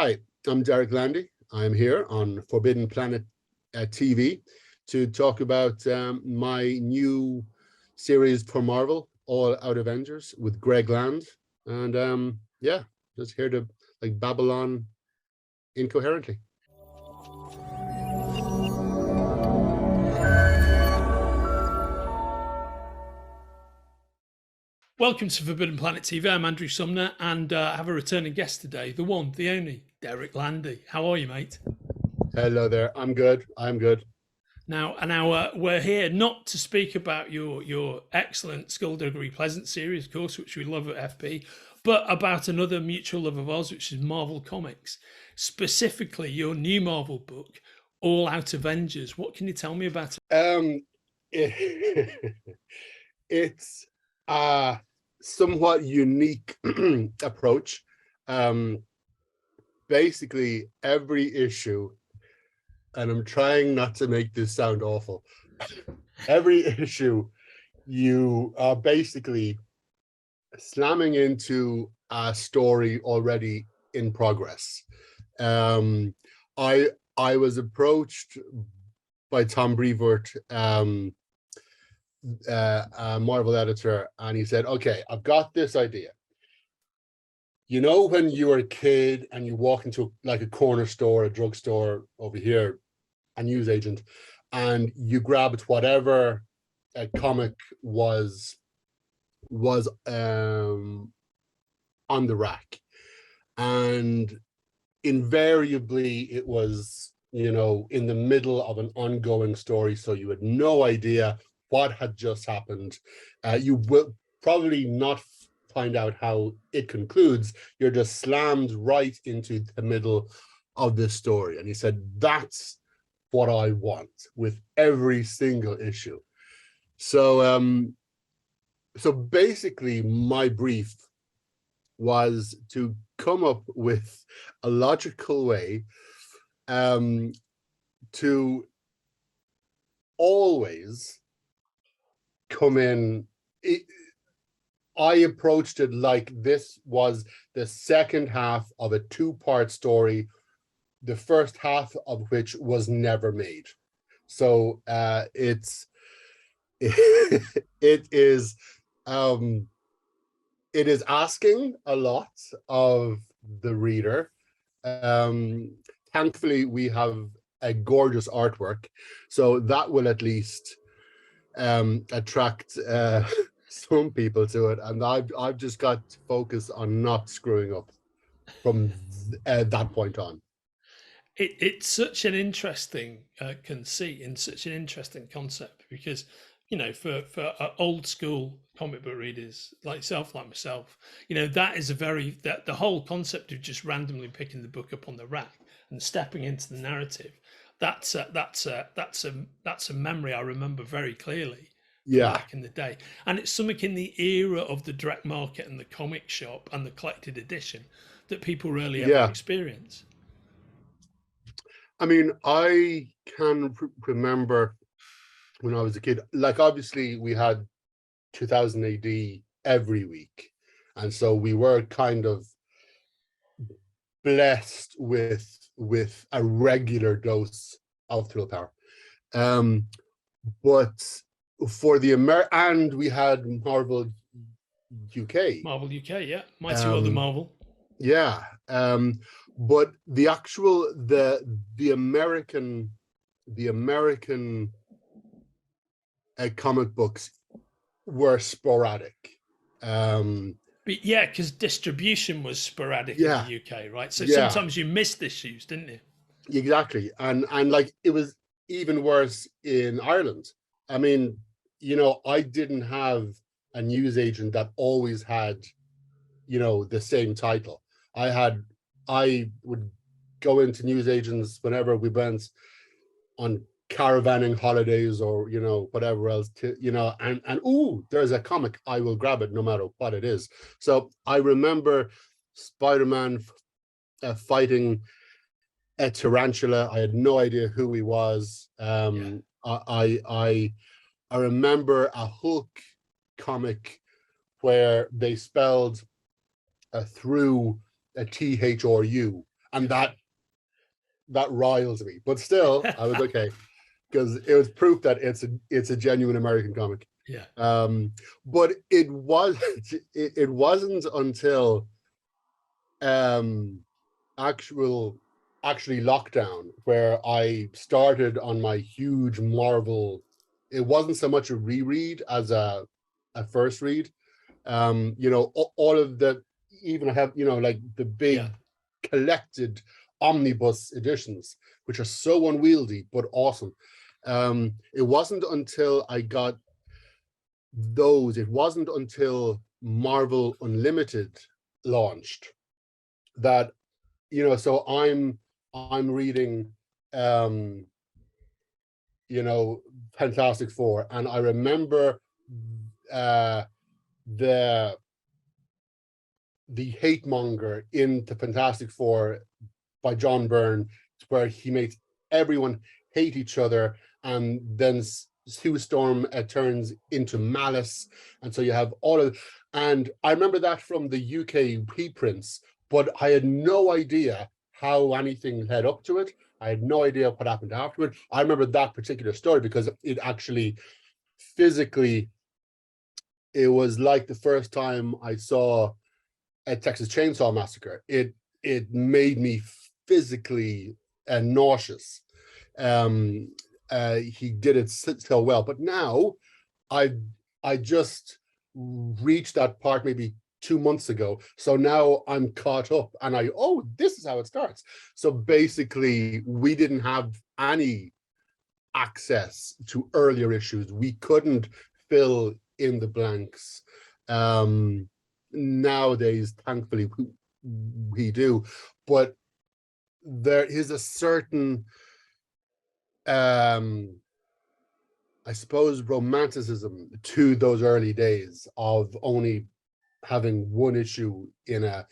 Hi, I'm Derek Landy. I'm here on Forbidden Planet TV to talk about my new series for Marvel, All-Out Avengers with Greg Land. And yeah, just here to babble on incoherently. Welcome to Forbidden Planet TV. I'm Andrew Sumner, and I have a returning guest today, the one, the only, Derek Landy. How are you, mate? Hello there. I'm good. I'm good. Now, we're here not to speak about your excellent Skulduggery Pleasant series, of course, which we love at FP, but about another mutual love of ours, which is Marvel Comics, specifically your new Marvel book, All-Out Avengers. What can you tell me about it? It's a somewhat unique approach. Basically, every issue, and I'm trying not to make this sound awful, every issue you are basically slamming into a story already in progress. I was approached by Tom Brevoort, a Marvel editor, and he said, okay, I've got this idea. You know, when you were a kid and you walk into like a corner store, a drugstore over here, a newsagent, and you grabbed whatever a comic was on the rack, and invariably it was, you know, in the middle of an ongoing story, so you had no idea what had just happened. You will probably not find out how it concludes. You're just slammed right into the middle of this story. And he said, that's what I want with every single issue. So so basically my brief was to come up with a logical way to always come in. I approached it like this was the second half of a two-part story, the first half of which was never made. So it is asking a lot of the reader. Thankfully, we have a gorgeous artwork, so that will at least attract some people to it, and I've just got to focus on not screwing up from that point on. It's such an interesting conceit and such an interesting concept, because you know, for old school comic book readers like yourself, like myself, you know, that is that the whole concept of just randomly picking the book up on the rack and stepping into the narrative, that's a memory I remember very clearly from back in the day. And it's something in the era of the direct market and the comic shop and the collected edition that people rarely ever experience. I mean, I can remember when I was a kid, like obviously we had 2000 AD every week, and so we were kind of blessed with a regular dose of thrill power. But for the and we had Marvel UK. Marvel UK, yeah. Mighty World of Marvel. Yeah. But the actual the American comic books were sporadic. But yeah, because distribution was sporadic in the UK, right? So sometimes you missed issues, didn't you? Exactly. And like it was even worse in Ireland. I mean, you know, I didn't have a newsagent that always had, you know, the same title. I would go into newsagents whenever we went on caravanning holidays or, you know, whatever else, to, you know, and ooh, there's a comic, I will grab it no matter what it is. So I remember Spider-Man fighting a tarantula. I had no idea who he was. I remember a Hulk comic where they spelled through a THRU, and that riles me. But still, I was okay because it was proof that it's a genuine American comic. Yeah. But it wasn't until um actually lockdown where I started on my huge Marvel. It wasn't so much a reread as a first read. All of the, even I have, like the big Yeah. collected omnibus editions, which are so unwieldy but awesome. It wasn't until I got those, it wasn't until Marvel Unlimited launched that, so I'm reading um Fantastic Four, and I remember uh the hate monger in the Fantastic Four by John Byrne, where he makes everyone hate each other, and then Sue Storm turns into malice, and so you have all of. And I remember that from the UK preprints, but I had no idea how anything led up to it. I had no idea what happened afterward. I remember that particular story because it actually physically, it was like the first time I saw a Texas Chainsaw Massacre. It made me physically nauseous. He did it so well, but now I just reached that part maybe 2 months ago, so now I'm caught up, and this is how it starts. So basically, we didn't have any access to earlier issues. We couldn't fill in the blanks. Nowadays, thankfully, we do, but there is a certain I suppose romanticism to those early days of only having one issue in a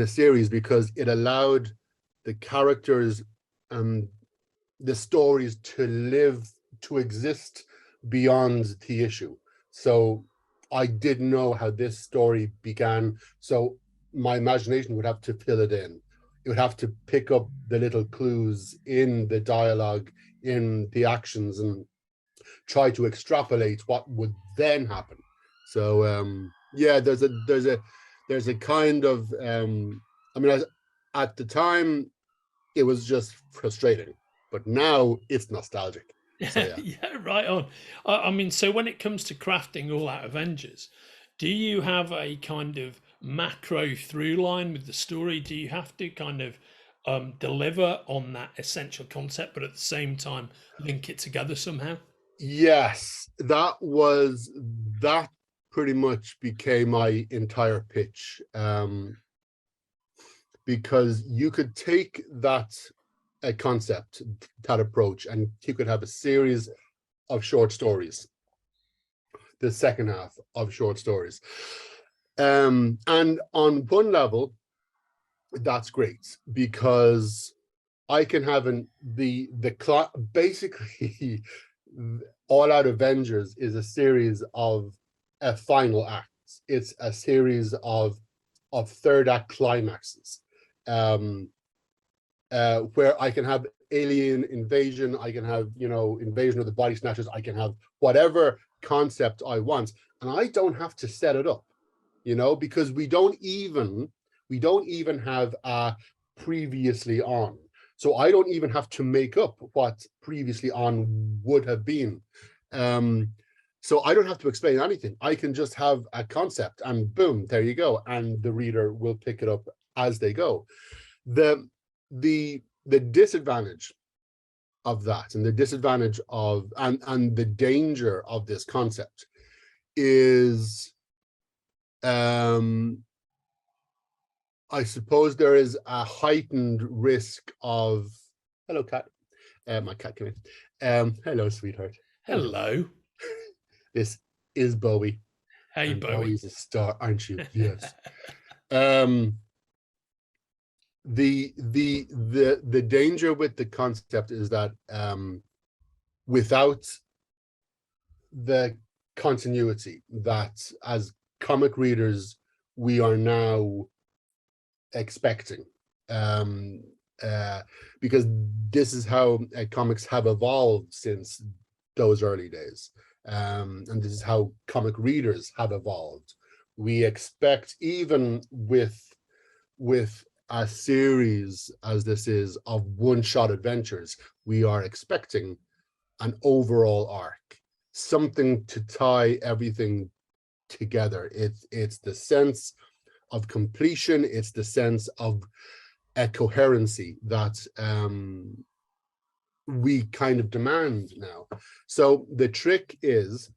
series, because it allowed the characters, the stories to exist beyond the issue. So I didn't know how this story began, so my imagination would have to fill it in. It would have to pick up the little clues in the dialogue, in the actions, and try to extrapolate what would then happen. So yeah, there's a kind of I mean, at the time it was just frustrating, but now it's nostalgic. So yeah. Yeah, right on. I mean, so when it comes to crafting All-Out Avengers, do you have a kind of macro through line with the story? Do you have to kind of deliver on that essential concept, but at the same time link it together somehow? Yes, that pretty much became my entire pitch, because you could take that a concept, that approach, and you could have a series of short stories, the second half of short stories. And on one level, that's great because I can have basically All Out Avengers is a series of final acts. It's a series of third act climaxes, where I can have alien invasion, I can have invasion of the body snatchers, I can have whatever concept I want, and I don't have to set it up, because we don't even have a previously on. So I don't even have to make up what previously on would have been. So I don't have to explain anything. I can just have a concept and boom, there you go. And the reader will pick it up as they go. The disadvantage of that, and the disadvantage of and the danger of this concept is, I suppose there is a heightened risk of, hello cat, my cat came in. Hello sweetheart. Hello. This is Bowie, Hey, and Bowie. Bowie's a star, aren't you? Yes. um the danger with the concept is that without the continuity that as comic readers we are now expecting, um, because this is how comics have evolved since those early days, and this is how comic readers have evolved. We expect, even with a series as this is of one-shot adventures, we are expecting an overall arc, something to tie everything together. It's the sense of completion, it's the sense of a coherency that we kind of demand now. So the trick is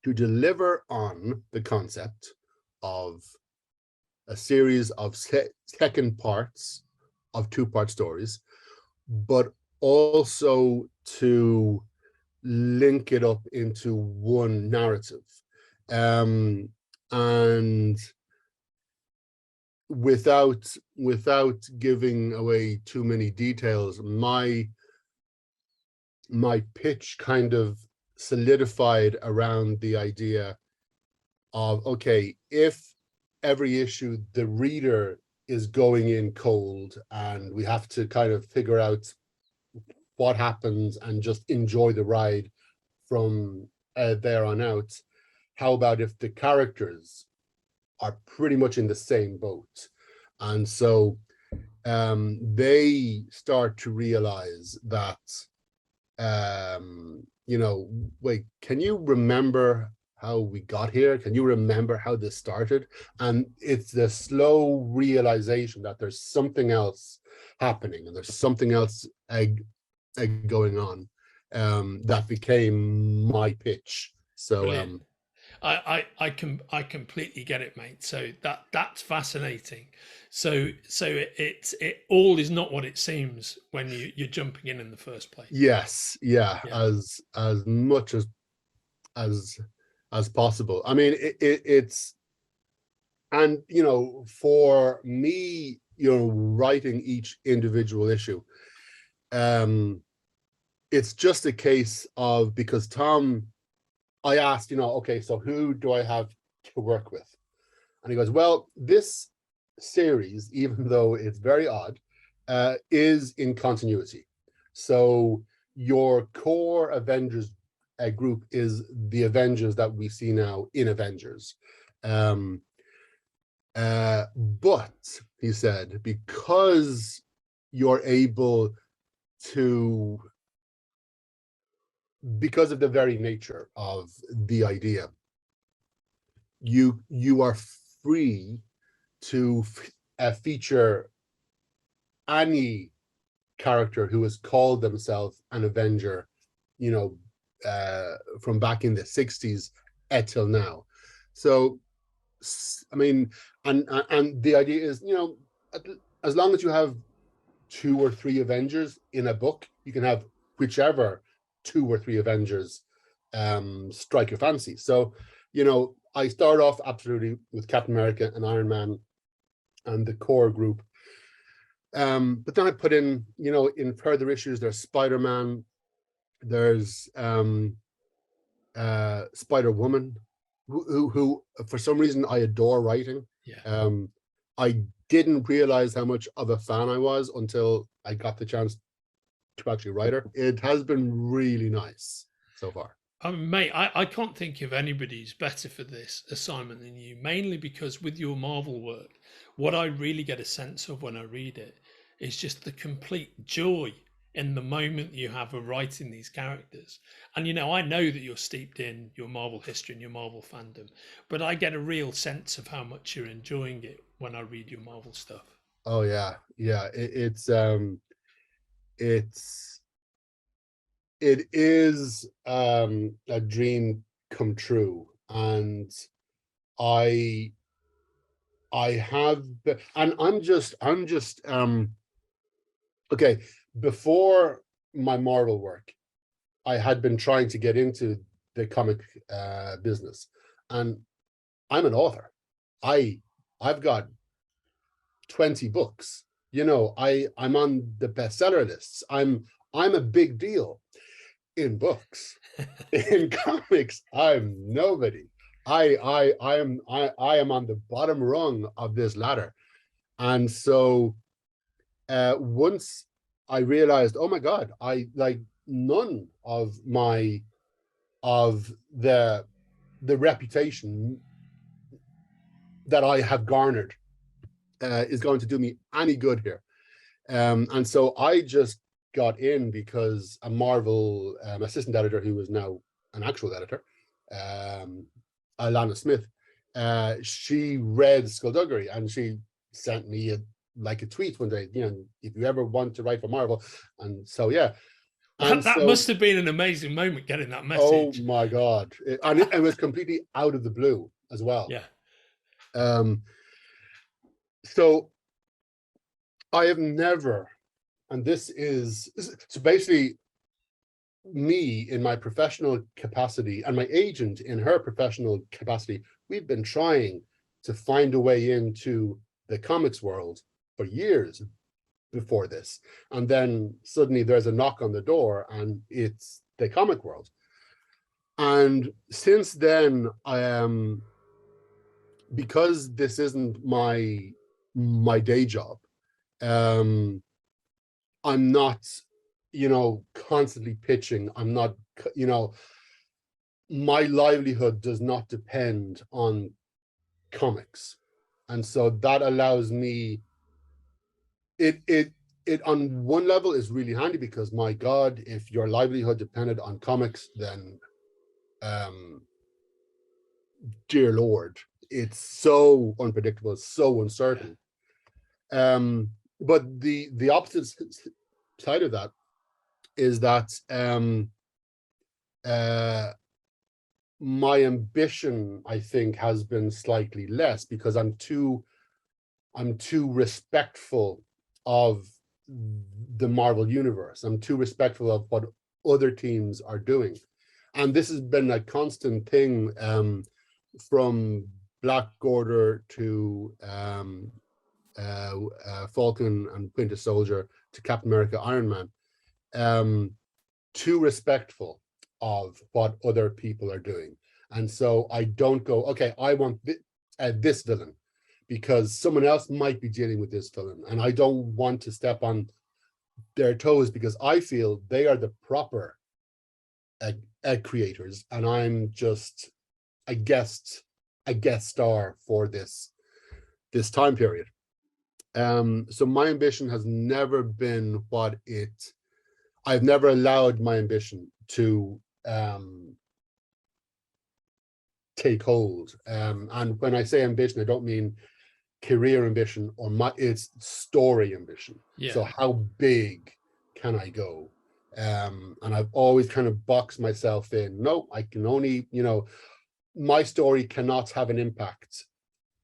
to deliver on the concept of a series of second parts of two-part stories, but also to link it up into one narrative. And without giving away too many details, my pitch kind of solidified around the idea of, okay, if every issue the reader is going in cold and we have to kind of figure out what happens and just enjoy the ride from there on out, how about if the characters are pretty much in the same boat? And so they start to realize that, wait, can you remember how we got here? Can you remember how this started? And it's the slow realization that there's something else happening and there's something else going on, that became my pitch. So I completely get it, mate. So that's fascinating. So it all is not what it seems when you're jumping in the first place. yes, yeah, Yeah. as much as possible. I mean, it's, and for me, writing each individual issue, it's just a case of, because Tom, I asked, okay, so who do I have to work with? And he goes, well, this series, even though it's very odd, is in continuity. So your core Avengers group is the Avengers that we see now in Avengers. But he said, because you're able to, because of the very nature of the idea, you are free to feature any character who has called themselves an Avenger, from back in the 60s till now. So, I mean, and the idea is, as long as you have 2 or 3 Avengers in a book, you can have whichever 2 or 3 Avengers strike your fancy. So, I start off absolutely with Captain America and Iron Man and the core group. But then I put in, in further issues, there's Spider-Man, there's Spider-Woman, who for some reason I adore writing. Yeah. I didn't realize how much of a fan I was until I got the chance to actually write her. It has been really nice so far. Mate, I can't think of anybody who's better for this assignment than you, mainly because with your Marvel work, what I really get a sense of when I read it is just the complete joy in the moment you have of writing these characters. And, I know that you're steeped in your Marvel history and your Marvel fandom, but I get a real sense of how much you're enjoying it when I read your Marvel stuff. Oh yeah, yeah. It is a dream come true, and I have, and I'm just okay. Before my Marvel work, I had been trying to get into the comic business, and I'm an author. I've got 20 books. I'm on the bestseller lists. I'm a big deal in books. In comics, I'm nobody. I am on the bottom rung of this ladder. And so once I realized, oh my God, I like none of my of the reputation that I have garnered is going to do me any good here. And so I just got in because a Marvel assistant editor who is now an actual editor, Alana Smith, she read Skulduggery and she sent me like a tweet one day, if you ever want to write for Marvel. And so, yeah. And That so, must have been an amazing moment getting that oh message. my God. It was completely out of the blue as well. Yeah. So I have never, and this is so basically me in my professional capacity and my agent in her professional capacity, we've been trying to find a way into the comics world for years before this. And then suddenly there's a knock on the door and it's the comic world. And since then, I am, because this isn't my day job, I'm not, constantly pitching. I'm not, my livelihood does not depend on comics. And so that allows me, it on one level is really handy because my God, if your livelihood depended on comics, then dear Lord, it's so unpredictable, so uncertain. But the opposite side of that is that my ambition, I think, has been slightly less because I'm too respectful of the Marvel universe. I'm too respectful of what other teams are doing. And this has been a constant thing from Black Order to Falcon and Winter Soldier to Captain America, Iron Man, too respectful of what other people are doing. And so I don't go, okay, I want this villain because someone else might be dealing with this villain. And I don't want to step on their toes because I feel they are the proper creators. And I'm just a guest star for this time period. So my ambition has never been I've never allowed my ambition to take hold. And when I say ambition, I don't mean career ambition or it's story ambition. Yeah. So how big can I go? And I've always kind of boxed myself in. No, I can only, my story cannot have an impact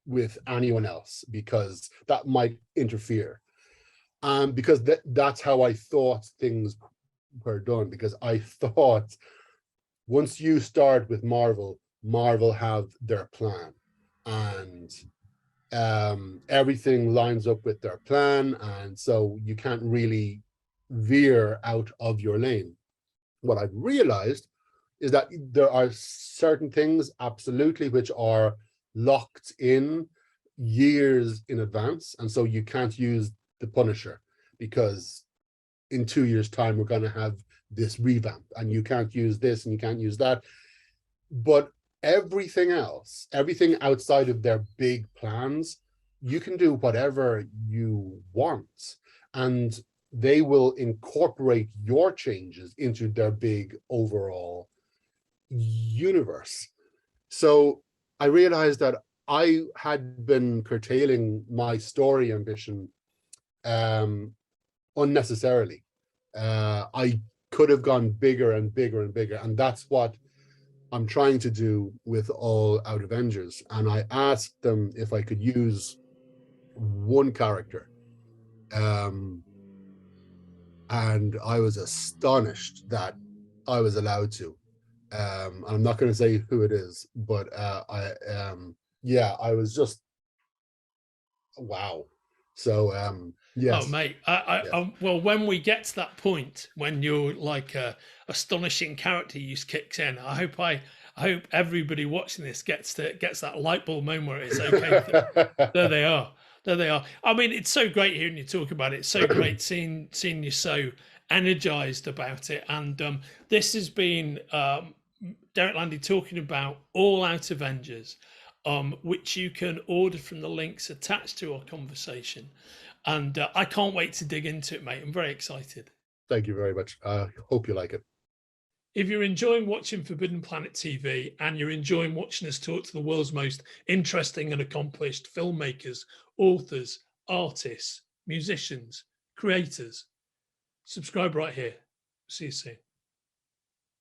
with anyone else because that might interfere. Because that's how I thought things were done, because I thought once you start with Marvel have their plan and everything lines up with their plan, and so you can't really veer out of your lane. What I've realized is that there are certain things absolutely which are locked in years in advance, and so you can't use the Punisher because in 2 years' time we're going to have this revamp, and you can't use this and you can't use that. But everything else, everything outside of their big plans, you can do whatever you want, and they will incorporate your changes into their big overall universe. So I realized that I had been curtailing my story ambition unnecessarily. I could have gone bigger and bigger and bigger, and that's what I'm trying to do with All-Out Avengers. And I asked them if I could use one character, and I was astonished that I was allowed to. I'm not going to say who it is, but I was just wow. So yes. Oh, mate. Yeah. Well, when we get to that point, when you're like a astonishing character use kicks in, I hope everybody watching this gets that light bulb moment where it's okay. There they are. There they are. I mean, it's so great hearing you talk about it. It's so great seeing you so energized about it. And this has been Derek Landy talking about All-Out Avengers, which you can order from the links attached to our conversation. And I can't wait to dig into it, mate. I'm very excited. Thank you very much. I hope you like it. If you're enjoying watching Forbidden Planet TV and you're enjoying watching us talk to the world's most interesting and accomplished filmmakers, authors, artists, musicians, creators, subscribe right here. See you soon.